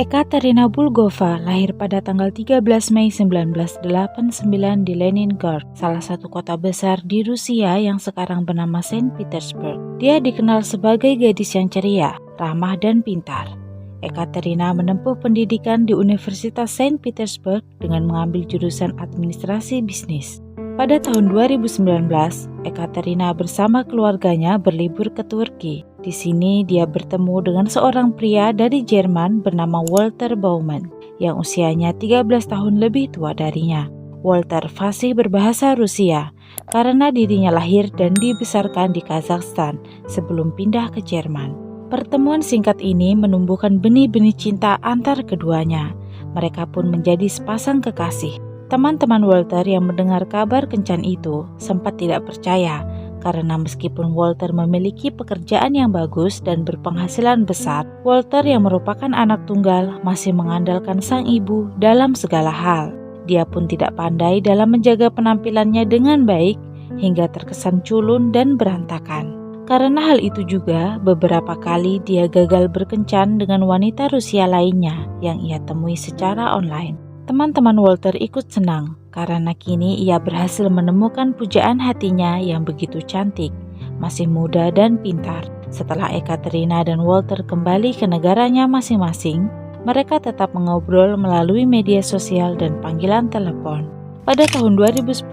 Ekaterina Bulgova lahir pada tanggal 13 Mei 1989 di Leningrad, salah satu kota besar di Rusia yang sekarang bernama Saint Petersburg. Dia dikenal sebagai gadis yang ceria, ramah dan pintar. Ekaterina menempuh pendidikan di Universitas Saint Petersburg dengan mengambil jurusan administrasi bisnis. Pada tahun 2019, Ekaterina bersama keluarganya berlibur ke Turki. Di sini dia bertemu dengan seorang pria dari Jerman bernama Walter Baumann yang usianya 13 tahun lebih tua darinya. Walter fasih berbahasa Rusia karena dirinya lahir dan dibesarkan di Kazakhstan sebelum pindah ke Jerman. Pertemuan singkat ini menumbuhkan benih-benih cinta antar keduanya. Mereka pun menjadi sepasang kekasih. Teman-teman Walter yang mendengar kabar kencan itu sempat tidak percaya karena meskipun Walter memiliki pekerjaan yang bagus dan berpenghasilan besar, Walter yang merupakan anak tunggal masih mengandalkan sang ibu dalam segala hal. Dia pun tidak pandai dalam menjaga penampilannya dengan baik hingga terkesan culun dan berantakan. Karena hal itu juga, beberapa kali dia gagal berkencan dengan wanita Rusia lainnya yang ia temui secara online. Teman-teman Walter ikut senang karena kini ia berhasil menemukan pujaan hatinya yang begitu cantik, masih muda dan pintar. Setelah Ekaterina dan Walter kembali ke negaranya masing-masing, mereka tetap mengobrol melalui media sosial dan panggilan telepon. Pada tahun 2010,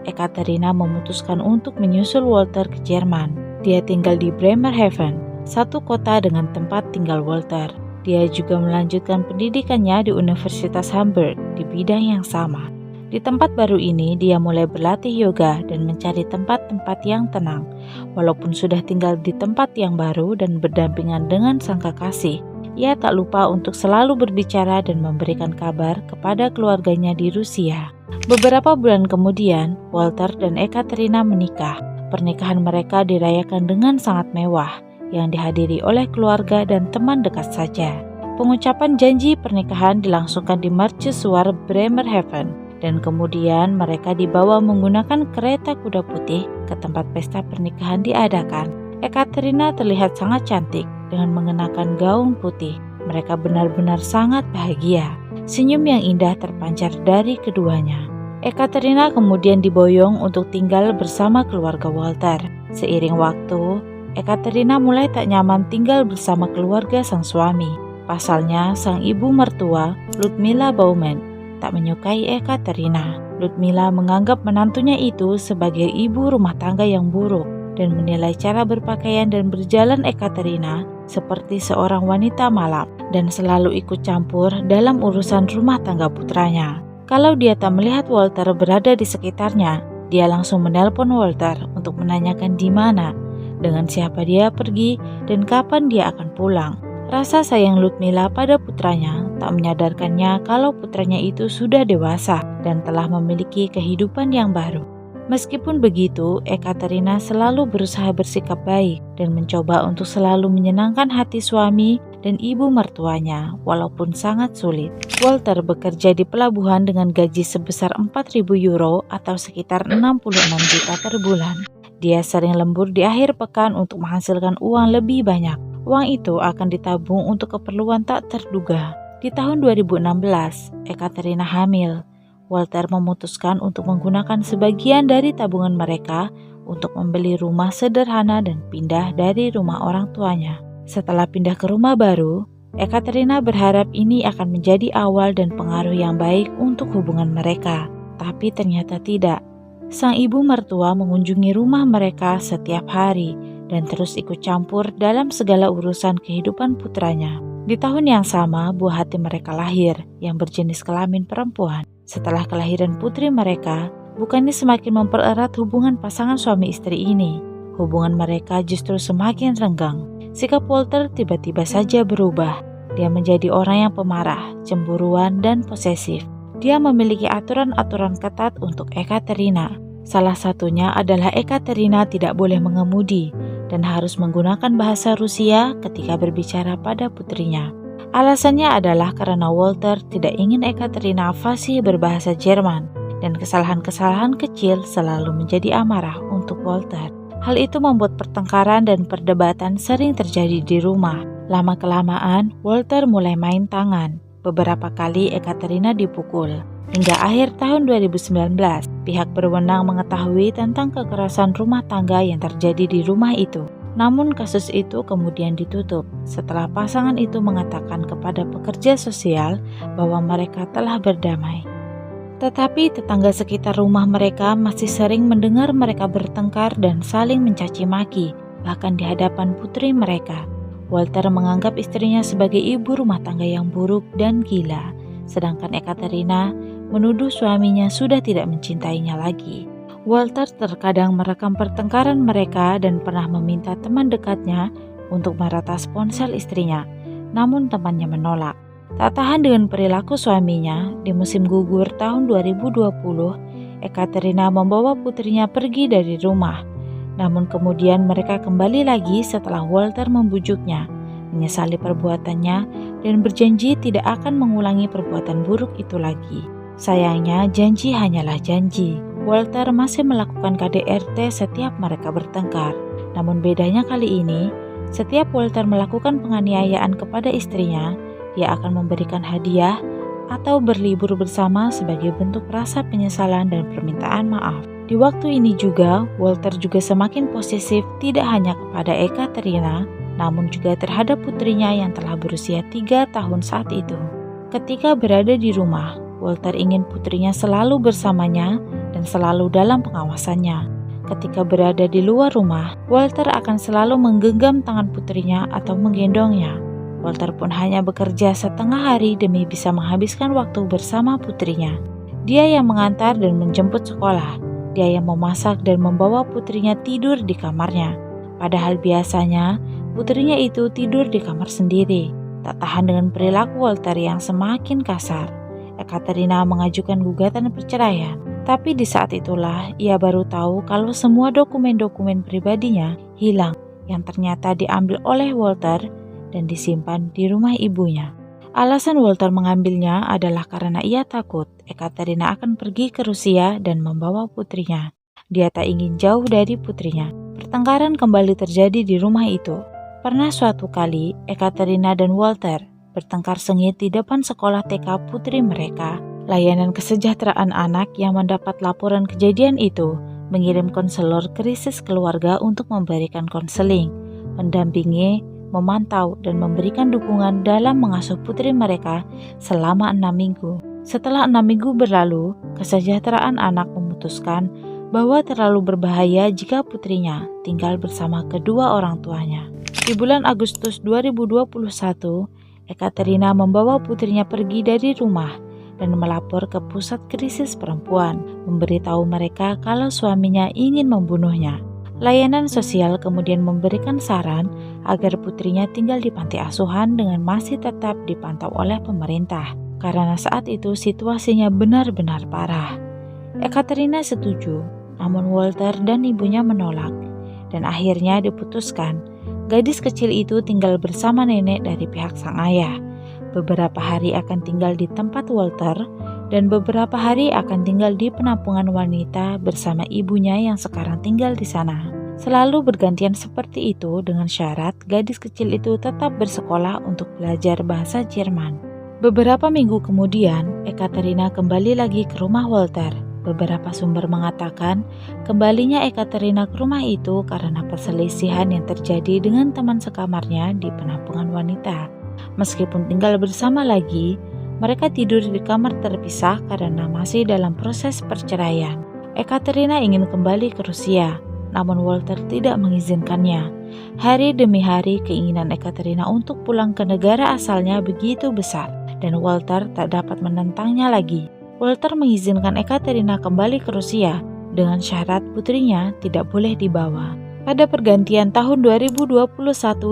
Ekaterina memutuskan untuk menyusul Walter ke Jerman. Dia tinggal di Bremerhaven, satu kota dengan tempat tinggal Walter. Dia juga melanjutkan pendidikannya di Universitas Hamburg di bidang yang sama. Di tempat baru ini, dia mulai berlatih yoga dan mencari tempat-tempat yang tenang. Walaupun sudah tinggal di tempat yang baru dan berdampingan dengan sang kekasih, ia tak lupa untuk selalu berbicara dan memberikan kabar kepada keluarganya di Rusia. Beberapa bulan kemudian, Walter dan Ekaterina menikah. Pernikahan mereka dirayakan dengan sangat mewah, yang dihadiri oleh keluarga dan teman dekat saja. Pengucapan janji pernikahan dilangsungkan di Mercusuar Bremerhaven dan kemudian mereka dibawa menggunakan kereta kuda putih ke tempat pesta pernikahan diadakan. Ekaterina terlihat sangat cantik dengan mengenakan gaun putih. Mereka benar-benar sangat bahagia. Senyum yang indah terpancar dari keduanya. Ekaterina kemudian diboyong untuk tinggal bersama keluarga Walter. Seiring waktu, Ekaterina mulai tak nyaman tinggal bersama keluarga sang suami. Pasalnya, sang ibu mertua, Ludmila Baumann, tak menyukai Ekaterina. Ludmila menganggap menantunya itu sebagai ibu rumah tangga yang buruk dan menilai cara berpakaian dan berjalan Ekaterina seperti seorang wanita malam dan selalu ikut campur dalam urusan rumah tangga putranya. Kalau dia tak melihat Walter berada di sekitarnya, dia langsung menelpon Walter untuk menanyakan di mana, dengan siapa dia pergi, dan kapan dia akan pulang. Rasa sayang Ludmila pada putranya tak menyadarkannya kalau putranya itu sudah dewasa dan telah memiliki kehidupan yang baru. Meskipun begitu, Ekaterina selalu berusaha bersikap baik dan mencoba untuk selalu menyenangkan hati suami dan ibu mertuanya, walaupun sangat sulit. Walter bekerja di pelabuhan dengan gaji sebesar 4.000 euro atau sekitar 66 juta per bulan. Dia sering lembur di akhir pekan untuk menghasilkan uang lebih banyak. Uang itu akan ditabung untuk keperluan tak terduga. Di tahun 2016, Ekaterina hamil. Walter memutuskan untuk menggunakan sebagian dari tabungan mereka untuk membeli rumah sederhana dan pindah dari rumah orang tuanya. Setelah pindah ke rumah baru, Ekaterina berharap ini akan menjadi awal dan pengaruh yang baik untuk hubungan mereka. Tapi ternyata tidak. Sang ibu mertua mengunjungi rumah mereka setiap hari dan terus ikut campur dalam segala urusan kehidupan putranya. Di tahun yang sama, buah hati mereka lahir yang berjenis kelamin perempuan. Setelah kelahiran putri mereka, bukannya semakin mempererat hubungan pasangan suami istri ini. Hubungan mereka justru semakin renggang. Sikap Walter tiba-tiba saja berubah. Dia menjadi orang yang pemarah, cemburuan, dan posesif. Dia memiliki aturan-aturan ketat untuk Ekaterina. Salah satunya adalah Ekaterina tidak boleh mengemudi dan harus menggunakan bahasa Rusia ketika berbicara pada putrinya. Alasannya adalah karena Walter tidak ingin Ekaterina fasih berbahasa Jerman dan kesalahan-kesalahan kecil selalu menjadi amarah untuk Walter. Hal itu membuat pertengkaran dan perdebatan sering terjadi di rumah. Lama-kelamaan, Walter mulai main tangan. Beberapa kali Ekaterina dipukul. Hingga akhir tahun 2019, pihak berwenang mengetahui tentang kekerasan rumah tangga yang terjadi di rumah itu. Namun kasus itu kemudian ditutup setelah pasangan itu mengatakan kepada pekerja sosial bahwa mereka telah berdamai. Tetapi tetangga sekitar rumah mereka masih sering mendengar mereka bertengkar dan saling mencaci maki, bahkan di hadapan putri mereka. Walter menganggap istrinya sebagai ibu rumah tangga yang buruk dan gila, sedangkan Ekaterina menuduh suaminya sudah tidak mencintainya lagi. Walter terkadang merekam pertengkaran mereka dan pernah meminta teman dekatnya untuk meretas ponsel istrinya, namun temannya menolak. Tak tahan dengan perilaku suaminya, di musim gugur tahun 2020, Ekaterina membawa putrinya pergi dari rumah. Namun kemudian mereka kembali lagi setelah Walter membujuknya, menyesali perbuatannya, dan berjanji tidak akan mengulangi perbuatan buruk itu lagi. Sayangnya, janji hanyalah janji. Walter masih melakukan KDRT setiap mereka bertengkar. Namun bedanya kali ini, setiap Walter melakukan penganiayaan kepada istrinya, dia akan memberikan hadiah atau berlibur bersama sebagai bentuk rasa penyesalan dan permintaan maaf. Di waktu ini juga, Walter juga semakin posesif tidak hanya kepada Ekaterina, namun juga terhadap putrinya yang telah berusia 3 tahun saat itu. Ketika berada di rumah, Walter ingin putrinya selalu bersamanya dan selalu dalam pengawasannya. Ketika berada di luar rumah, Walter akan selalu menggenggam tangan putrinya atau menggendongnya. Walter pun hanya bekerja setengah hari demi bisa menghabiskan waktu bersama putrinya. Dia yang mengantar dan menjemput sekolah. Dia yang memasak dan membawa putrinya tidur di kamarnya. Padahal biasanya, putrinya itu tidur di kamar sendiri. Tak tahan dengan perilaku Walter yang semakin kasar, Ekaterina mengajukan gugatan perceraian. Tapi di saat itulah ia baru tahu kalau semua dokumen-dokumen pribadinya hilang, yang ternyata diambil oleh Walter dan disimpan di rumah ibunya. Alasan Walter mengambilnya adalah karena ia takut Ekaterina akan pergi ke Rusia dan membawa putrinya. Dia tak ingin jauh dari putrinya. Pertengkaran kembali terjadi di rumah itu. Pernah suatu kali Ekaterina dan Walter bertengkar sengit di depan sekolah TK putri mereka. Layanan kesejahteraan anak yang mendapat laporan kejadian itu mengirim konselor krisis keluarga untuk memberikan konseling, mendampingi, memantau, dan memberikan dukungan dalam mengasuh putri mereka selama 6 minggu. Setelah 6 minggu berlalu, kesejahteraan anak memutuskan bahwa terlalu berbahaya jika putrinya tinggal bersama kedua orang tuanya. Di bulan Agustus 2021, Ekaterina membawa putrinya pergi dari rumah dan melapor ke pusat krisis perempuan, memberitahu mereka kalau suaminya ingin membunuhnya. Layanan sosial kemudian memberikan saran agar putrinya tinggal di panti asuhan dengan masih tetap dipantau oleh pemerintah, karena saat itu situasinya benar-benar parah. Ekaterina setuju, namun Walter dan ibunya menolak, dan akhirnya diputuskan gadis kecil itu tinggal bersama nenek dari pihak sang ayah. Beberapa hari akan tinggal di tempat Walter, dan beberapa hari akan tinggal di penampungan wanita bersama ibunya yang sekarang tinggal di sana. Selalu bergantian seperti itu dengan syarat gadis kecil itu tetap bersekolah untuk belajar bahasa Jerman. Beberapa minggu kemudian, Ekaterina kembali lagi ke rumah Walter. Beberapa sumber mengatakan kembalinya Ekaterina ke rumah itu karena perselisihan yang terjadi dengan teman sekamarnya di penampungan wanita. Meskipun tinggal bersama lagi, mereka tidur di kamar terpisah karena masih dalam proses perceraian. Ekaterina ingin kembali ke Rusia, namun Walter tidak mengizinkannya. Hari demi hari keinginan Ekaterina untuk pulang ke negara asalnya begitu besar, dan Walter tak dapat menentangnya lagi. Walter mengizinkan Ekaterina kembali ke Rusia dengan syarat putrinya tidak boleh dibawa. Pada pergantian tahun 2021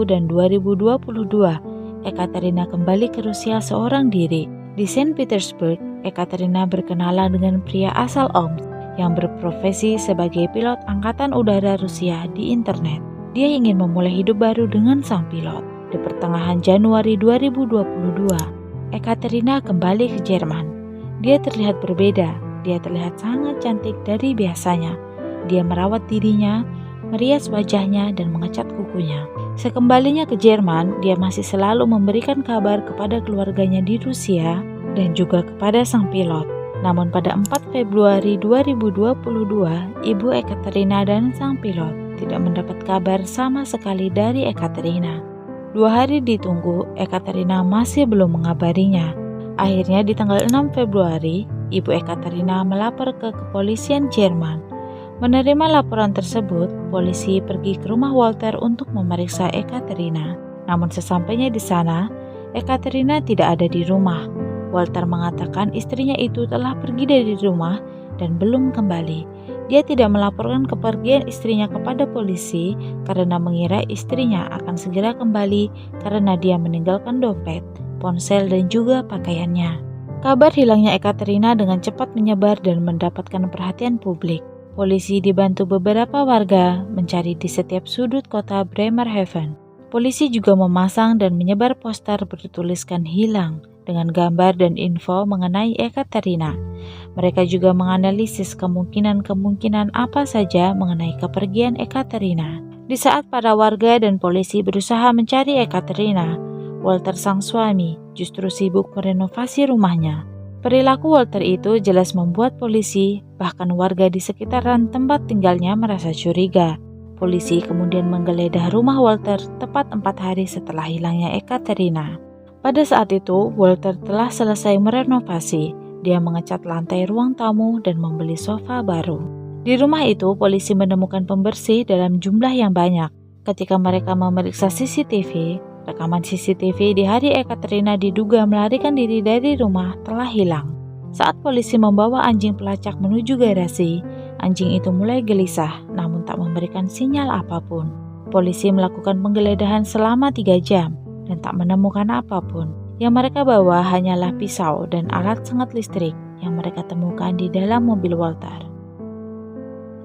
dan 2022, Ekaterina kembali ke Rusia seorang diri. Di Saint Petersburg, Ekaterina berkenalan dengan pria asal Omsk yang berprofesi sebagai pilot angkatan udara Rusia di internet. Dia ingin memulai hidup baru dengan sang pilot. Di pertengahan Januari 2022, Ekaterina kembali ke Jerman. Dia terlihat berbeda, dia terlihat sangat cantik dari biasanya. Dia merawat dirinya, merias wajahnya dan mengecat kukunya. Sekembalinya ke Jerman, dia masih selalu memberikan kabar kepada keluarganya di Rusia dan juga kepada sang pilot. Namun pada 4 Februari 2022, Ibu Ekaterina dan sang pilot tidak mendapat kabar sama sekali dari Ekaterina. 2 hari ditunggu, Ekaterina masih belum mengabarinya. Akhirnya di tanggal 6 Februari, Ibu Ekaterina melapor ke kepolisian Jerman. Menerima laporan tersebut, polisi pergi ke rumah Walter untuk memeriksa Ekaterina. Namun sesampainya di sana, Ekaterina tidak ada di rumah. Walter mengatakan istrinya itu telah pergi dari rumah dan belum kembali. Dia tidak melaporkan kepergian istrinya kepada polisi karena mengira istrinya akan segera kembali karena dia meninggalkan dompet, ponsel dan juga pakaiannya. Kabar hilangnya Ekaterina dengan cepat menyebar dan mendapatkan perhatian publik. Polisi dibantu beberapa warga mencari di setiap sudut kota Bremerhaven. Polisi juga memasang dan menyebar poster bertuliskan hilang dengan gambar dan info mengenai Ekaterina. Mereka juga menganalisis kemungkinan-kemungkinan apa saja mengenai kepergian Ekaterina. Di saat para warga dan polisi berusaha mencari Ekaterina, Walter sang suami justru sibuk merenovasi rumahnya. Perilaku Walter itu jelas membuat polisi, bahkan warga di sekitaran tempat tinggalnya merasa curiga. Polisi kemudian menggeledah rumah Walter tepat 4 hari setelah hilangnya Ekaterina. Pada saat itu, Walter telah selesai merenovasi. Dia mengecat lantai ruang tamu dan membeli sofa baru. Di rumah itu, polisi menemukan pembersih dalam jumlah yang banyak. Ketika mereka memeriksa CCTV, rekaman CCTV di hari Ekaterina diduga melarikan diri dari rumah telah hilang. Saat polisi membawa anjing pelacak menuju garasi, anjing itu mulai gelisah namun tak memberikan sinyal apapun. Polisi melakukan penggeledahan selama 3 jam dan tak menemukan apapun. Yang mereka bawa hanyalah pisau dan alat sengat listrik yang mereka temukan di dalam mobil Walter.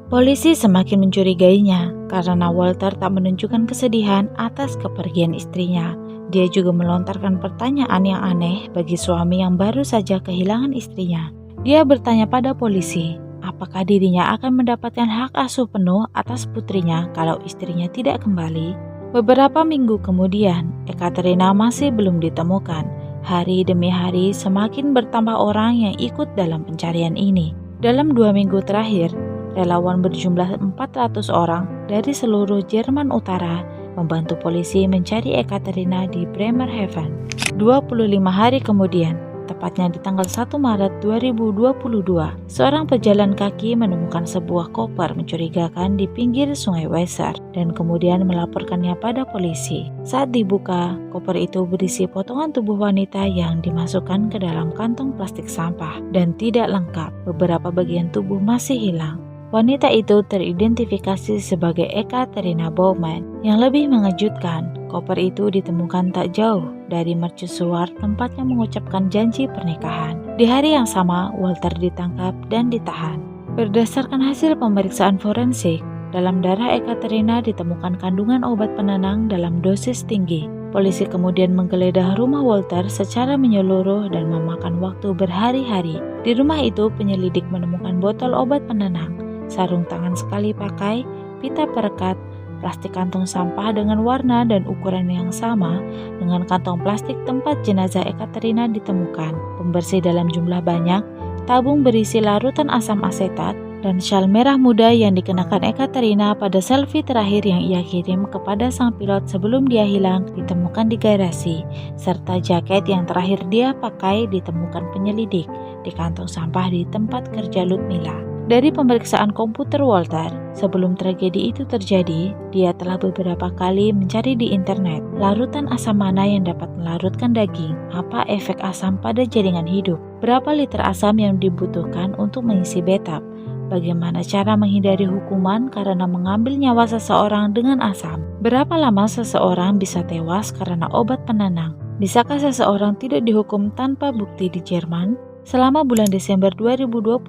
Polisi semakin mencurigainya karena Walter tak menunjukkan kesedihan atas kepergian istrinya. Dia juga melontarkan pertanyaan yang aneh bagi suami yang baru saja kehilangan istrinya. Dia bertanya pada polisi, apakah dirinya akan mendapatkan hak asuh penuh atas putrinya kalau istrinya tidak kembali? Beberapa minggu kemudian, Ekaterina masih belum ditemukan. Hari demi hari semakin bertambah orang yang ikut dalam pencarian ini. Dalam 2 minggu terakhir, relawan berjumlah 400 orang dari seluruh Jerman Utara membantu polisi mencari Ekaterina di Bremerhaven. 25 hari kemudian, tepatnya di tanggal 1 Maret 2022, seorang pejalan kaki menemukan sebuah koper mencurigakan di pinggir sungai Weser dan kemudian melaporkannya pada polisi. Saat dibuka, koper itu berisi potongan tubuh wanita yang dimasukkan ke dalam kantong plastik sampah dan tidak lengkap. Beberapa bagian tubuh masih hilang. Wanita itu teridentifikasi sebagai Ekaterina Baumann. Yang lebih mengejutkan, koper itu ditemukan tak jauh dari mercusuar tempatnya mengucapkan janji pernikahan. Di hari yang sama, Walter ditangkap dan ditahan. Berdasarkan hasil pemeriksaan forensik, dalam darah Ekaterina ditemukan kandungan obat penenang dalam dosis tinggi. Polisi kemudian menggeledah rumah Walter secara menyeluruh dan memakan waktu berhari-hari. Di rumah itu, penyelidik menemukan botol obat penenang, sarung tangan sekali pakai, pita perekat, plastik kantong sampah dengan warna dan ukuran yang sama dengan kantong plastik tempat jenazah Ekaterina ditemukan, pembersih dalam jumlah banyak, tabung berisi larutan asam asetat, dan syal merah muda yang dikenakan Ekaterina pada selfie terakhir yang ia kirim kepada sang pilot sebelum dia hilang ditemukan di garasi, serta jaket yang terakhir dia pakai ditemukan penyelidik di kantong sampah di tempat kerja Ludmila. Dari pemeriksaan komputer Walter, sebelum tragedi itu terjadi, dia telah beberapa kali mencari di internet larutan asam mana yang dapat melarutkan daging, apa efek asam pada jaringan hidup, berapa liter asam yang dibutuhkan untuk mengisi bathtub, bagaimana cara menghindari hukuman karena mengambil nyawa seseorang dengan asam, berapa lama seseorang bisa tewas karena obat penenang, bisakah seseorang tidak dihukum tanpa bukti di Jerman? Selama bulan Desember 2021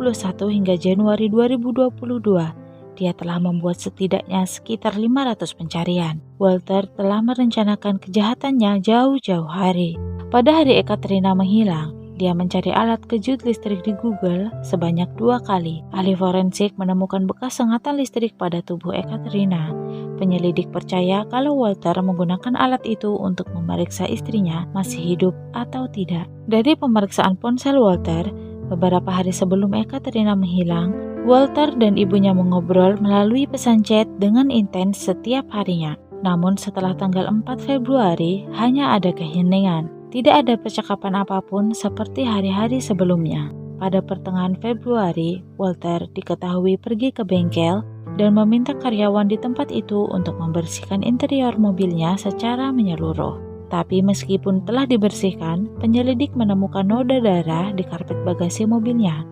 hingga Januari 2022, dia telah membuat setidaknya sekitar 500 pencarian. Walter telah merencanakan kejahatannya jauh-jauh hari. Pada hari Ekaterina menghilang, dia mencari alat kejut listrik di Google sebanyak 2 kali. Ahli forensik menemukan bekas sengatan listrik pada tubuh Ekaterina. Penyelidik percaya kalau Walter menggunakan alat itu untuk memeriksa istrinya masih hidup atau tidak. Dari pemeriksaan ponsel Walter, beberapa hari sebelum Ekaterina menghilang, Walter dan ibunya mengobrol melalui pesan chat dengan intens setiap harinya. Namun setelah tanggal 4 Februari, hanya ada keheningan. Tidak ada percakapan apapun seperti hari-hari sebelumnya. Pada pertengahan Februari, Walter diketahui pergi ke bengkel dan meminta karyawan di tempat itu untuk membersihkan interior mobilnya secara menyeluruh. Tapi meskipun telah dibersihkan, penyelidik menemukan noda darah di karpet bagasi mobilnya.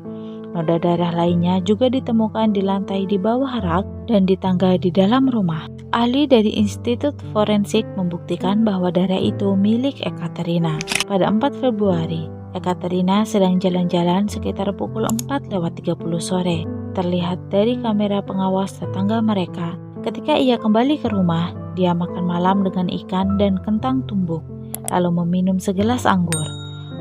Noda darah lainnya juga ditemukan di lantai di bawah rak dan di tangga di dalam rumah. Ahli dari Institut Forensik membuktikan bahwa darah itu milik Ekaterina. Pada 4 Februari, Ekaterina sedang jalan-jalan sekitar pukul 4:30 sore. Terlihat dari kamera pengawas tetangga mereka. Ketika ia kembali ke rumah, dia makan malam dengan ikan dan kentang tumbuk, lalu meminum segelas anggur.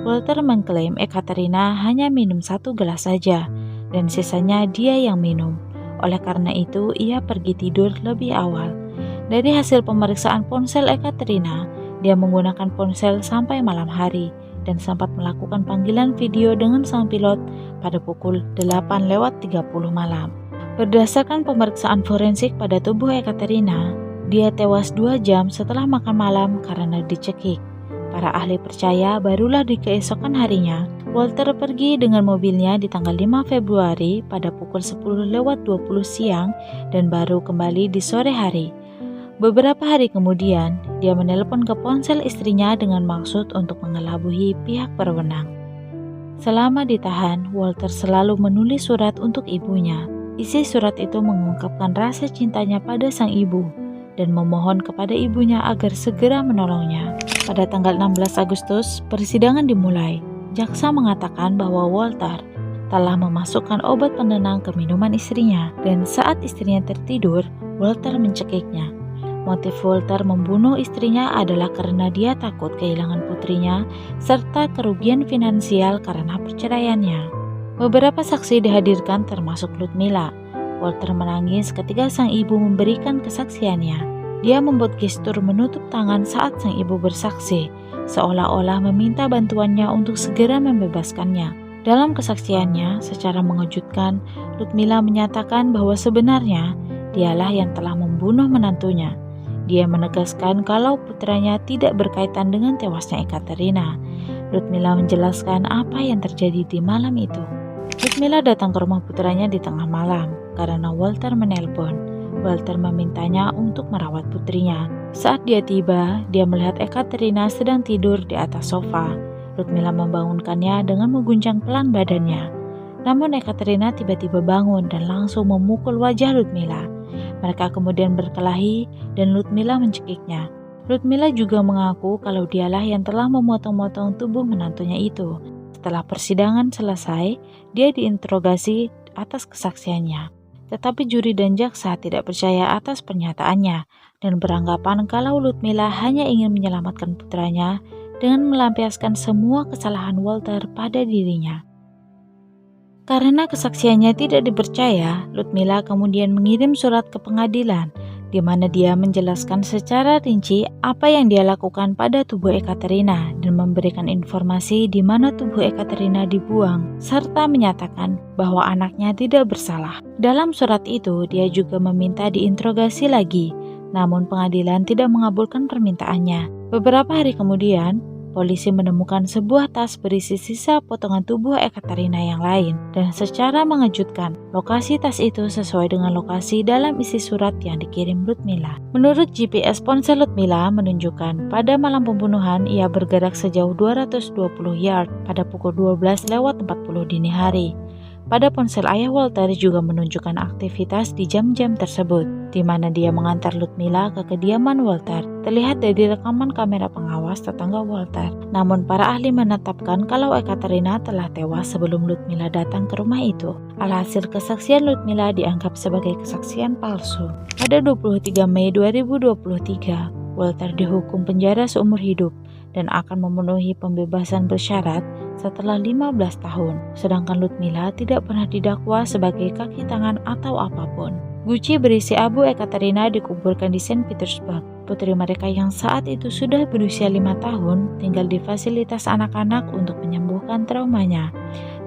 Walter mengklaim Ekaterina hanya minum 1 gelas saja, dan sisanya dia yang minum. Oleh karena itu, ia pergi tidur lebih awal. Dari hasil pemeriksaan ponsel Ekaterina, dia menggunakan ponsel sampai malam hari, dan sempat melakukan panggilan video dengan sang pilot pada pukul 8:30 malam. Berdasarkan pemeriksaan forensik pada tubuh Ekaterina, dia tewas 2 jam setelah makan malam karena dicekik. Para ahli percaya barulah di keesokan harinya, Walter pergi dengan mobilnya di tanggal 5 Februari pada pukul 10:20 siang dan baru kembali di sore hari. Beberapa hari kemudian, dia menelpon ke ponsel istrinya dengan maksud untuk mengelabui pihak berwenang. Selama ditahan, Walter selalu menulis surat untuk ibunya. Isi surat itu mengungkapkan rasa cintanya pada sang ibu dan memohon kepada ibunya agar segera menolongnya. Pada tanggal 16 Agustus, persidangan dimulai. Jaksa mengatakan bahwa Walter telah memasukkan obat penenang ke minuman istrinya, dan saat istrinya tertidur, Walter mencekiknya. Motif Walter membunuh istrinya adalah karena dia takut kehilangan putrinya serta kerugian finansial karena perceraiannya. Beberapa saksi dihadirkan termasuk Ludmila. Walter menangis ketika sang ibu memberikan kesaksiannya. Dia membuat gestur menutup tangan saat sang ibu bersaksi, seolah-olah meminta bantuannya untuk segera membebaskannya. Dalam kesaksiannya, secara mengejutkan, Ludmila menyatakan bahwa sebenarnya dialah yang telah membunuh menantunya. Dia menegaskan kalau putranya tidak berkaitan dengan tewasnya Ekaterina. Ludmila menjelaskan apa yang terjadi di malam itu. Ludmila datang ke rumah putranya di tengah malam karena Walter menelpon. Walter memintanya untuk merawat putrinya. Saat dia tiba, dia melihat Ekaterina sedang tidur di atas sofa. Ludmila membangunkannya dengan mengguncang pelan badannya. Namun Ekaterina tiba-tiba bangun dan langsung memukul wajah Ludmila. Mereka kemudian berkelahi dan Ludmila mencekiknya. Ludmila juga mengaku kalau dialah yang telah memotong-motong tubuh menantunya itu. Setelah persidangan selesai, dia diinterogasi atas kesaksiannya. Tetapi juri dan jaksa tidak percaya atas pernyataannya dan beranggapan kalau Ludmila hanya ingin menyelamatkan putranya dengan melampiaskan semua kesalahan Walter pada dirinya. Karena kesaksiannya tidak dipercaya, Ludmila kemudian mengirim surat ke pengadilan di mana dia menjelaskan secara rinci apa yang dia lakukan pada tubuh Ekaterina dan memberikan informasi di mana tubuh Ekaterina dibuang, serta menyatakan bahwa anaknya tidak bersalah. Dalam surat itu, dia juga meminta diinterogasi lagi, namun pengadilan tidak mengabulkan permintaannya. Beberapa hari kemudian, polisi menemukan sebuah tas berisi sisa potongan tubuh Ekaterina yang lain, dan secara mengejutkan, lokasi tas itu sesuai dengan lokasi dalam isi surat yang dikirim Ludmila. Menurut GPS ponsel Ludmila menunjukkan pada malam pembunuhan ia bergerak sejauh 220 yard pada pukul 12:40 dini hari. Pada ponsel ayah Walter juga menunjukkan aktivitas di jam-jam tersebut, di mana dia mengantar Ludmila ke kediaman Walter. Terlihat dari rekaman kamera pengawas tetangga Walter. Namun para ahli menetapkan kalau Ekaterina telah tewas sebelum Ludmila datang ke rumah itu. Alhasil kesaksian Ludmila dianggap sebagai kesaksian palsu. Pada 23 Mei 2023, Walter dihukum penjara seumur hidup dan akan memenuhi pembebasan bersyarat setelah 15 tahun. Sedangkan Ludmila tidak pernah didakwa sebagai kaki tangan atau apapun. Guci berisi Abu Ekaterina dikuburkan di Saint Petersburg. Putri mereka yang saat itu sudah berusia 5 tahun tinggal di fasilitas anak-anak untuk menyembuhkan traumanya.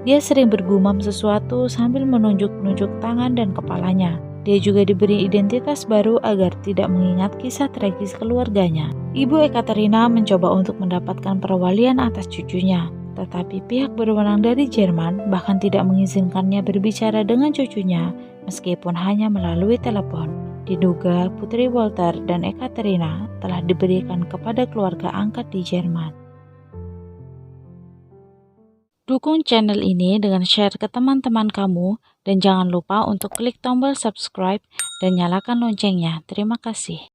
Dia sering bergumam sesuatu sambil menunjuk-nunjuk tangan dan kepalanya. Dia juga diberi identitas baru agar tidak mengingat kisah tragis keluarganya. Ibu Ekaterina mencoba untuk mendapatkan perwalian atas cucunya, tetapi pihak berwenang dari Jerman bahkan tidak mengizinkannya berbicara dengan cucunya meskipun hanya melalui telepon. Diduga Putri Walter dan Ekaterina telah diberikan kepada keluarga angkat di Jerman. Dukung channel ini dengan share ke teman-teman kamu dan jangan lupa untuk klik tombol subscribe dan nyalakan loncengnya. Terima kasih.